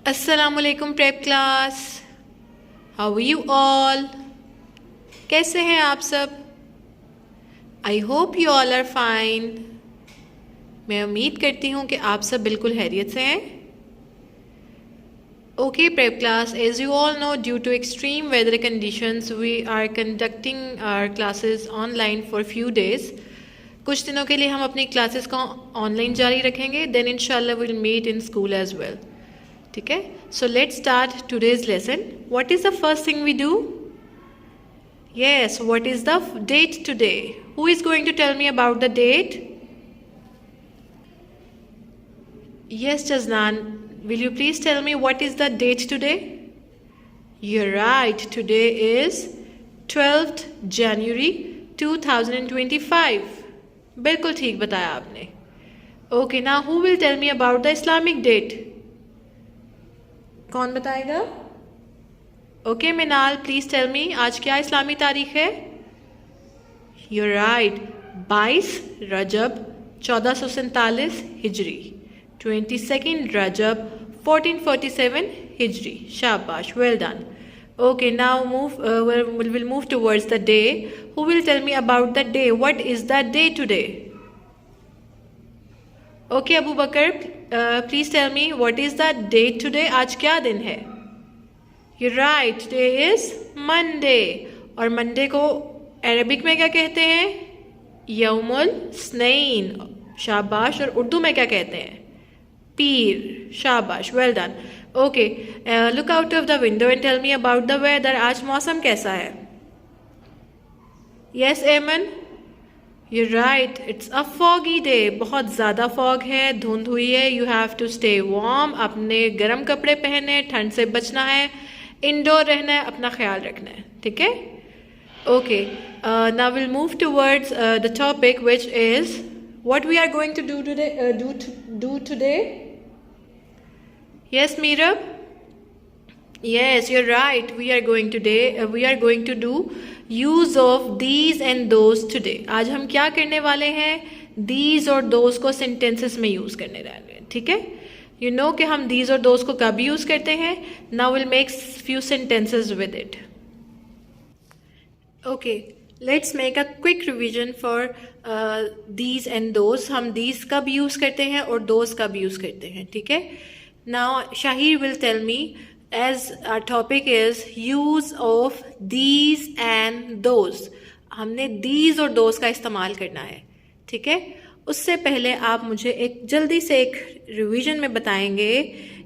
अस्सलामुअलैकुम prep class. How are you all? कैसे हैं आप सब? I hope you all are fine. मैं उम्मीद करती हूँ कि आप सब बिल्कुल खैरियत से हैं। Okay prep class, as you all know, due to extreme weather conditions we are conducting our classes online for few days. कुछ दिनों के लिए हम अपनी क्लासेस को ऑनलाइन जारी रखेंगे, देन इंशाल्लाह will meet in school as well. ठीक है, so let's start today's lesson. What is the first thing we do? Yes, what is the date today? Who is going to tell me about the date? Yes जजनान, will you please tell me what is the date today? You're right, today is 12th January 2025. बिल्कुल ठीक बताया आपने। Okay, now who will tell me about the Islamic date? कौन बताएगा? Okay, Minal, please tell me, आज क्या इस्लामी तारीख है? You're right, 22 Recep 1447 Hijri, 22nd Rajab 1447 Hijri. Shabash, well done. Okay, now we'll move towards the day. Who will tell me about the day? What is that day today? Okay, Abu Bakr, please tell me what is the date today? आज क्या दिन है? You're right, today is Monday. और Monday को Arabic में क्या कहते हैं? यौमुल स्नैन। शाबाश। और उर्दू में क्या कहते हैं? पीर। शाबाश, well done. Okay, look out of the window and tell me about the weather. आज मौसम कैसा है? Yes Aiman, you right, it's a foggy day. बहुत ज़्यादा फॉग है, धुंध हुई है। You have to stay warm, अपने गर्म कपड़े पहने, ठंड से बचना है, इंडोर रहना है, अपना ख्याल रखना है। ठीक है, okay, now will move towards the topic which is what we are going to do today. Yes Meerab, yes you're right, we are going to do use of these and those today. आज हम क्या करने वाले हैं? these और those को sentences में use करने वाले हैं। ठीक है, you know कि हम these और those को कब यूज़ करते हैं? now we'll make few sentences with it. okay, let's make a quick revision for these and those. हम दीज कब यूज़ करते हैं और दोज कब यूज़ करते हैं। ठीक है, now Shahir will tell me, as our topic is use of these and those. हमने दीज और दोज का इस्तेमाल करना है। ठीक है, उससे पहले आप मुझे जल्दी से एक रिविजन में बताएंगे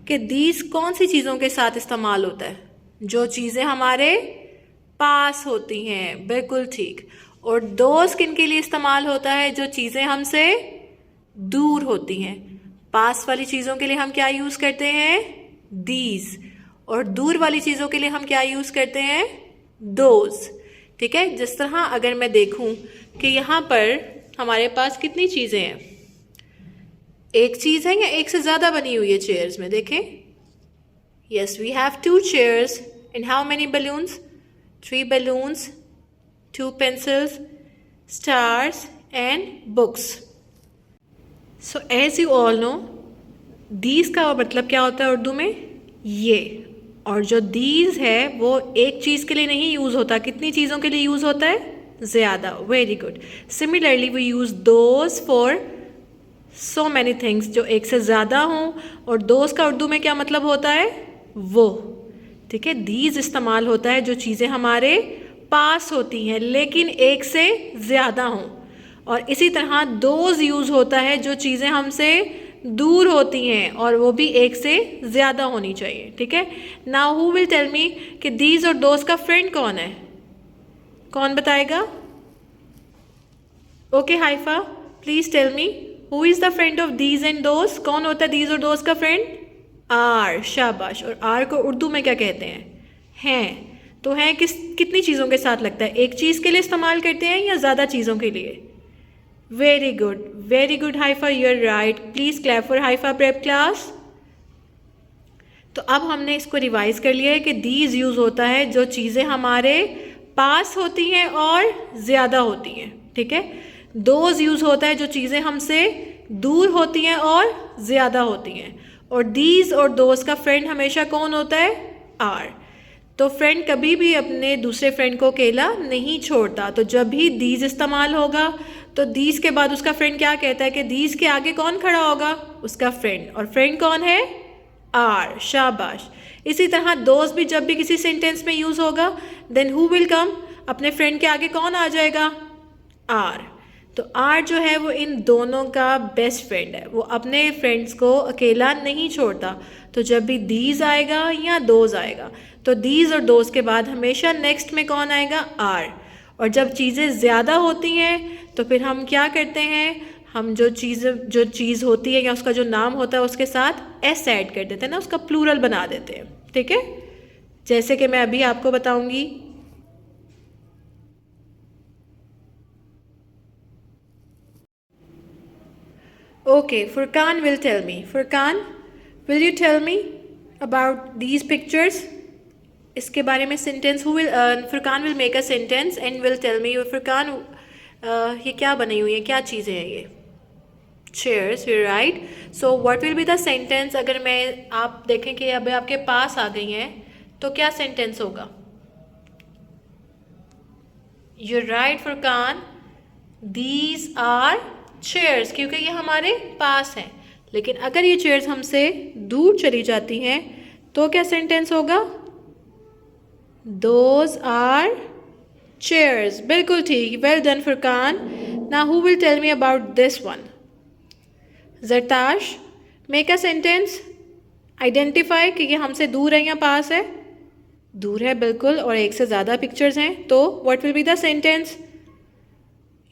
कि दीज कौन सी चीज़ों के साथ इस्तेमाल होता है? जो चीज़ें हमारे पास होती हैं, बिल्कुल ठीक। और दोस्त किन के लिए इस्तेमाल होता है? जो चीज़ें हमसे दूर होती हैं। पास वाली चीज़ों के लिए हम क्या यूज़ करते हैं? दीज। और दूर वाली चीज़ों के लिए हम क्या यूज़ करते हैं? दोज। ठीक है, जिस तरह अगर मैं देखूं कि यहाँ पर हमारे पास कितनी चीज़ें हैं, एक चीज़ है या एक से ज़्यादा बनी हुई है चेयर्स में? देखें, yes we have 2 chairs and how many balloons? 3 balloons, 2 pencils, stars and books. So as you all know, these का मतलब क्या होता है उर्दू में? ये। और जो these है वो एक चीज़ के लिए नहीं यूज़ होता, कितनी चीज़ों के लिए यूज़ होता है? ज़्यादा। Very good. Similarly we use those for so many things, जो एक से ज़्यादा हों। और those का उर्दू में क्या मतलब होता है? वो। ठीक है, दीज इस्तेमाल होता है जो चीज़ें हमारे पास होती हैं लेकिन एक से ज़्यादा हों। और इसी तरह दोज यूज़ होता है जो चीज़ें हमसे दूर होती हैं और वो भी एक से ज़्यादा होनी चाहिए। ठीक है, now who will tell me कि दीज और दोज का फ्रेंड कौन है? कौन बताएगा? Okay Haifa, please tell me, who is the friend of these and those? कौन होता है दीज और दोज का फ्रेंड? आर। शाबाश। और आर को उर्दू में क्या कहते हैं? हैं। तो हैं कितनी चीज़ों के साथ लगता है? एक चीज़ के लिए इस्तेमाल करते हैं या ज़्यादा चीज़ों के लिए? Very good Haifa, you are right. Please clap for Haifa prep class. तो अब हमने इसको रिवाइज कर लिया है कि दीज यूज़ होता है जो चीज़ें हमारे पास होती हैं और ज़्यादा होती हैं। ठीक है, दोज यूज़ होता है जो चीज़ें हमसे दूर होती हैं और ज़्यादा होती हैं। और these और those का फ्रेंड हमेशा कौन होता है? are. तो फ्रेंड कभी भी अपने दूसरे फ्रेंड को अकेला नहीं छोड़ता, तो जब भी these इस्तेमाल होगा तो these के बाद उसका फ्रेंड क्या कहता है कि these के आगे कौन खड़ा होगा? उसका फ्रेंड, और फ्रेंड कौन है? are. शाबाश। इसी तरह those भी जब भी किसी सेंटेंस में यूज़ होगा then who will come? अपने फ्रेंड के आगे कौन आ जाएगा? are. तो आर जो है वो इन दोनों का बेस्ट फ्रेंड है, वो अपने फ्रेंड्स को अकेला नहीं छोड़ता। तो जब भी दीज आएगा या दोज आएगा तो दीज और दोज के बाद हमेशा नेक्स्ट में कौन आएगा? आर। और जब चीज़ें ज़्यादा होती हैं तो फिर हम क्या करते हैं, हम जो चीज़ होती है या उसका जो नाम होता है उसके साथ एस ऐड कर देते हैं ना, उसका प्लूरल बना देते हैं। ठीक है, जैसे कि मैं अभी आपको बताऊंगी। Okay, Furqan will tell me. Furqan, will you tell me about these pictures? इसके बारे में sentence. Furqan will make a sentence and will tell me. Furqan, ये क्या बनी हुई है, क्या चीज़ें हैं ये? Chairs, you're right. So what will be the sentence? अगर मैं आप देखें कि अब आपके पास आ गई हैं तो क्या sentence होगा? You're right, Furqan. These are chairs, क्योंकि ये हमारे पास हैं। लेकिन अगर ये चेयर्स हमसे दूर चली जाती हैं तो क्या सेंटेंस होगा? Those are chairs. बिल्कुल ठीक, well done Furqan. Now who will tell me about this one? Zartash, make a sentence. Identify कि ये हमसे दूर है या पास है? दूर है, बिल्कुल, और एक से ज़्यादा पिक्चर्स हैं, तो what will be the sentence?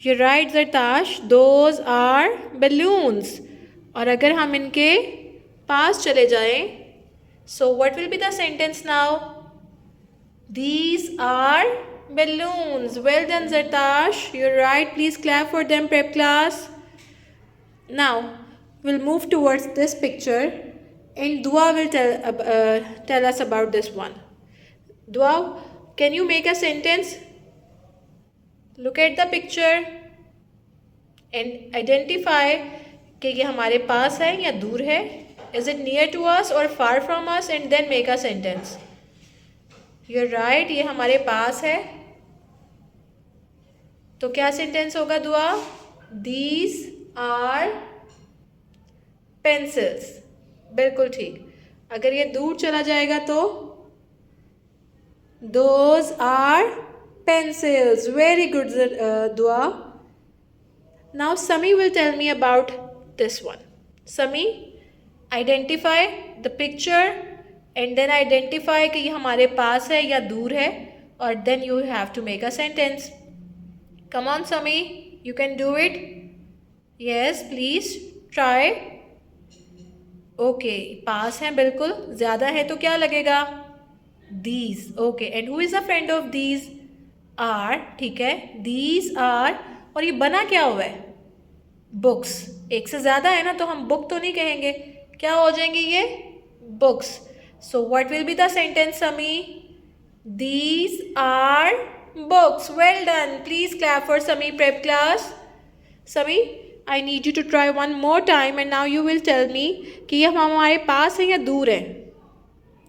You're right, Zartash. Those are balloons. और अगर हम इनके पास चले जाएं, so what will be the sentence now? These are balloons. Well done, Zartash. You're right. Please clap for them, prep class. Now we'll move towards this picture, and Dua will tell us about this one. Dua, can you make a sentence? Look at the picture and identify कि ये हमारे पास है या दूर है. Is it near to us or far from us? And then make a sentence. You're right, ये हमारे पास है. तो क्या सेंटेंस होगा दुआ? These are pencils. बिल्कुल ठीक. अगर ये दूर चला जाएगा तो those are pencils. Very good, Dua. Now Sami will tell me about this one. Sami, identify the picture and then identify कि ये हमारे पास है या दूर है, और then you have to make a sentence. Come on Sami, you can do it. Yes, please try. Okay, पास है बिल्कुल, ज़्यादा है तो क्या लगेगा? These. Okay, and who is a friend of these? Are. ठीक है, these are. और ये बना क्या हुआ है? बुक्स. एक से ज़्यादा है ना, तो हम बुक तो नहीं कहेंगे, क्या हो जाएंगे ये? Books. So what will be the sentence समी? These are books. Well done. Please clap for Sami prep class. Sami, I need you to try one more time and now you will tell me कि ये हमारे पास है या दूर है?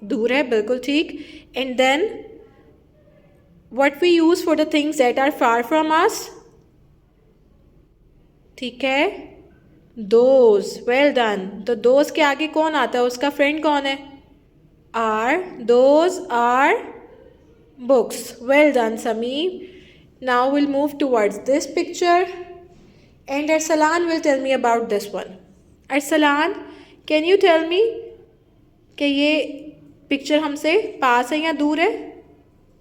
दूर है, बिल्कुल ठीक. And then what we use for the things that are far from us? ठीक है, those. Well done. तो those के आगे कौन आता है, उसका फ्रेंड कौन है? are. Those are books. Well done Sami. Now we'll move towards this picture and Arsalan will tell me about this one. Arsalan, can you tell me कि ये पिक्चर हमसे पास है या दूर है?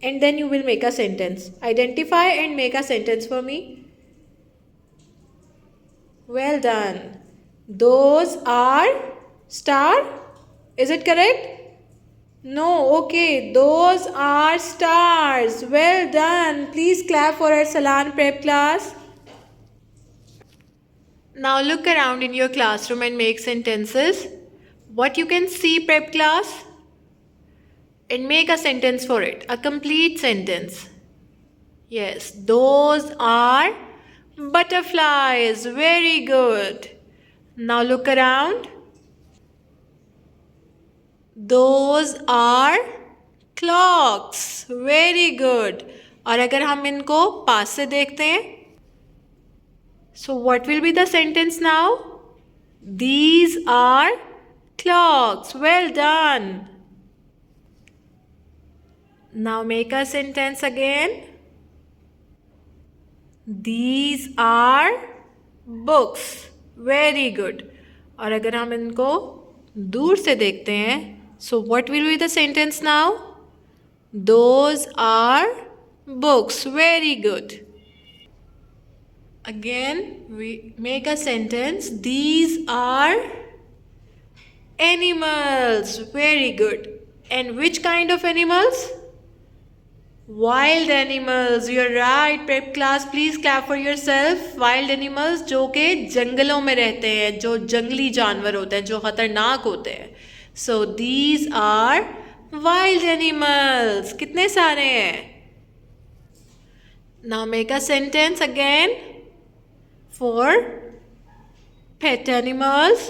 And then you will make a sentence. Identify and make a sentence for me. Well done. Those are star. Is it correct? No. Okay. Those are stars. Well done. Please clap for Arsalan prep class. Now look around in your classroom and make sentences. What you can see, prep class? And make a sentence for it. A complete sentence. Yes. Those are butterflies. Very good. Now look around. Those are clocks. Very good. और अगर हम इनको पास से देखते हैं, so what will be the sentence now? These are clocks. Well done. Now make a sentence again. These are books. Very good. और अगर हम इनको दूर से देखते हैं, so what will be the sentence now? Those are books. Very good. Again, we make a sentence. These are animals. Very good. And which kind of animals? Wild animals. You're right. Prep class, please clap for yourself. Wild animals जो के जंगलों में रहते हैं, जो जंगली जानवर होते हैं, जो खतरनाक होते हैं. So these are wild animals. कितने सारे हैं? Now make a sentence again for pet animals.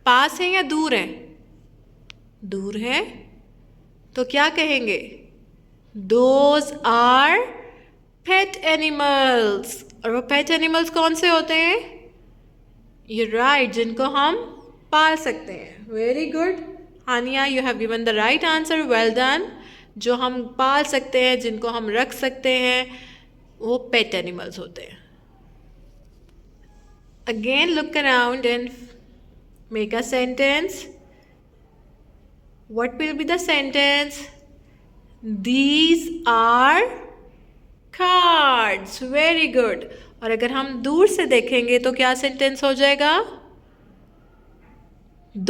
पास हैं या दूर हैं? दूर हैं. तो क्या कहेंगे? Those are pet animals. और वो pet animals कौन से होते हैं? You're right, जिनको हम पाल सकते हैं. Very good. Hania, you have given the right answer. Well done. जो हम पाल सकते हैं, जिनको हम रख सकते हैं, वो pet animals होते हैं. Again, look around and make a sentence. What will be the sentence? These are cards. Very good. और अगर हम दूर से देखेंगे तो क्या सेंटेंस हो जाएगा?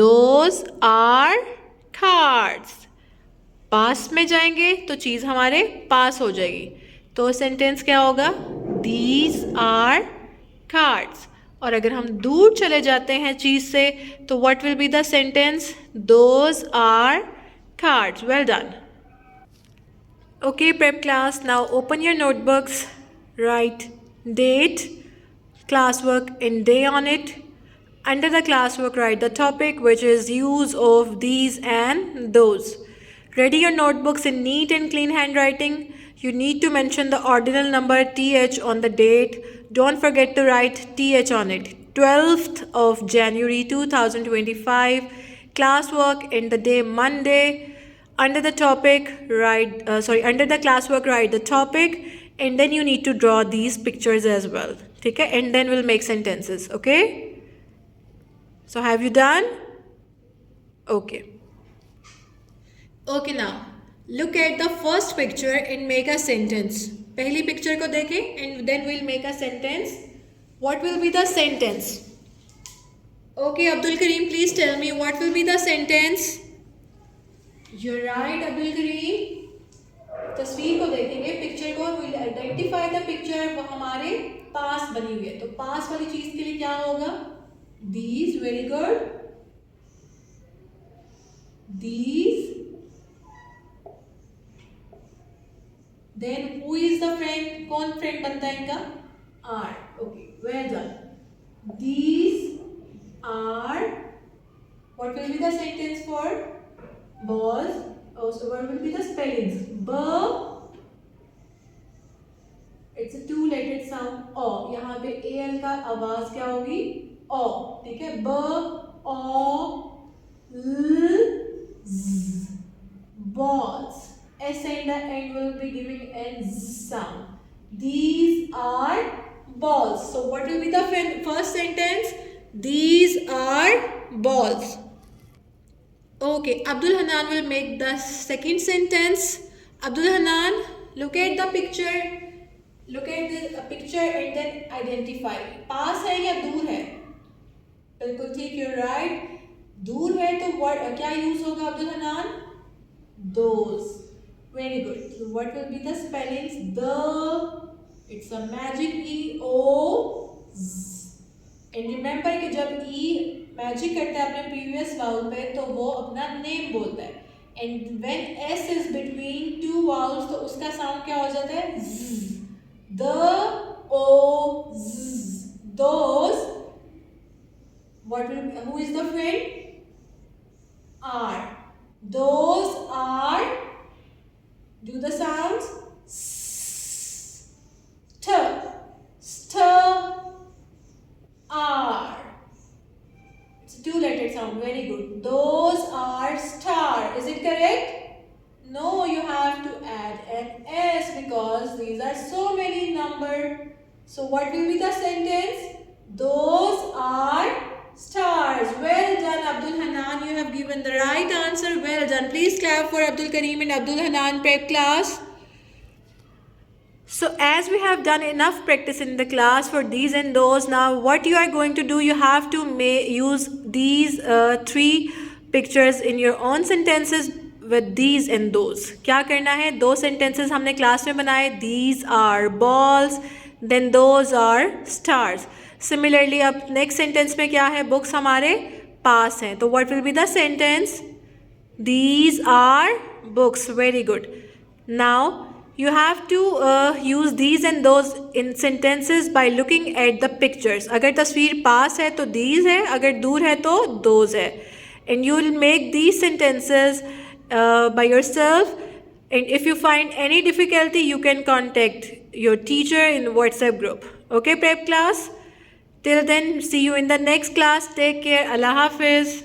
Those are cards. पास में जाएंगे तो चीज़ हमारे पास हो जाएगी. तो सेंटेंस क्या होगा? These are cards. और अगर हम दूर चले जाते हैं चीज़ से तो what will be the sentence? Those are cards. Well done. Okay, prep class, now open your notebooks, write date, classwork and day on it. Under the classwork, write the topic, which is use of these and those. Ready your notebooks in neat and clean handwriting. You need to mention the ordinal number TH on the date. Don't forget to write TH on it. 12th of January 2025. Classwork in the day Monday. Under the topic, under the classwork, write the topic, and then you need to draw these pictures as well. Okay? And then we'll make sentences. Okay? So have you done? Okay. Okay, now look at the first picture and make a sentence. पहली picture को देखें and then we'll make a sentence. What will be the sentence? Okay, Abdul Kareem, please tell me what will be the sentence. You're right, Abdul Kareem. तस्वीर को देखेंगे, picture को, will identify the picture, वो हमारे पास बनी हुई है. तो पास वाली चीज के लिए क्या होगा? These. Very good. These. Then who is the friend? कौन friend बनता है इनका? Are. Okay. Well done. These are. What will be the sentence for balls? Oh, so what will be the spellings? B. It's a two-legged sound. O. यहाँ पे al का आवाज क्या होगी? O. ठीक है? B. O. L. Z. Balls. S and the end will be giving a Z sound. These are balls. So what will be the first sentence? These are balls. Okay, Abdul Hanan will make the second sentence. Abdul Hanan, look at the picture. Look at the picture and then identify. पास है या दूर है? बिल्कुल ठीक, you're right. दूर है तो what क्या use होगा Abdul Hanan? Those. Very good. So what will be the spellings? The. It's a magic E O Z. And remember कि जब E मैजिक करता है अपने प्रीवियस वाउल पे तो वो अपना नेम बोलता है. And when S is between two vowels तो उसका साउंड क्या हो जाता है? The O those. What will, who is the friend? Are. Those are, do the sounds. Are. It's a two-lettered sound. Very good. Those are star. Is it correct? No, you have to add an S because these are so many number. So what will be the sentence? Those are stars. Well done, Abdul Hanan. You have given the right answer. Well done. Please clap for Abdul Kareem and Abdul Hanan prep class. So as we have done enough practice in the class for these and those, now what you are going to do, you have to use these three pictures in your own sentences with these and those. क्या करना है? दो sentences हमने class में बनाए. These are balls, then those are stars. Similarly, अब next sentence में क्या है? Books हमारे पास हैं. तो what will be the sentence? These are books. Very good. Now you have to use these and those in sentences by looking at the pictures. अगर तस्वीर पास है तो these है, अगर दूर है तो those है. And you will make these sentences by yourself. And if you find any difficulty, you can contact your teacher in WhatsApp group. Okay, prep class? Till then, see you in the next class. Take care. Allah Hafiz.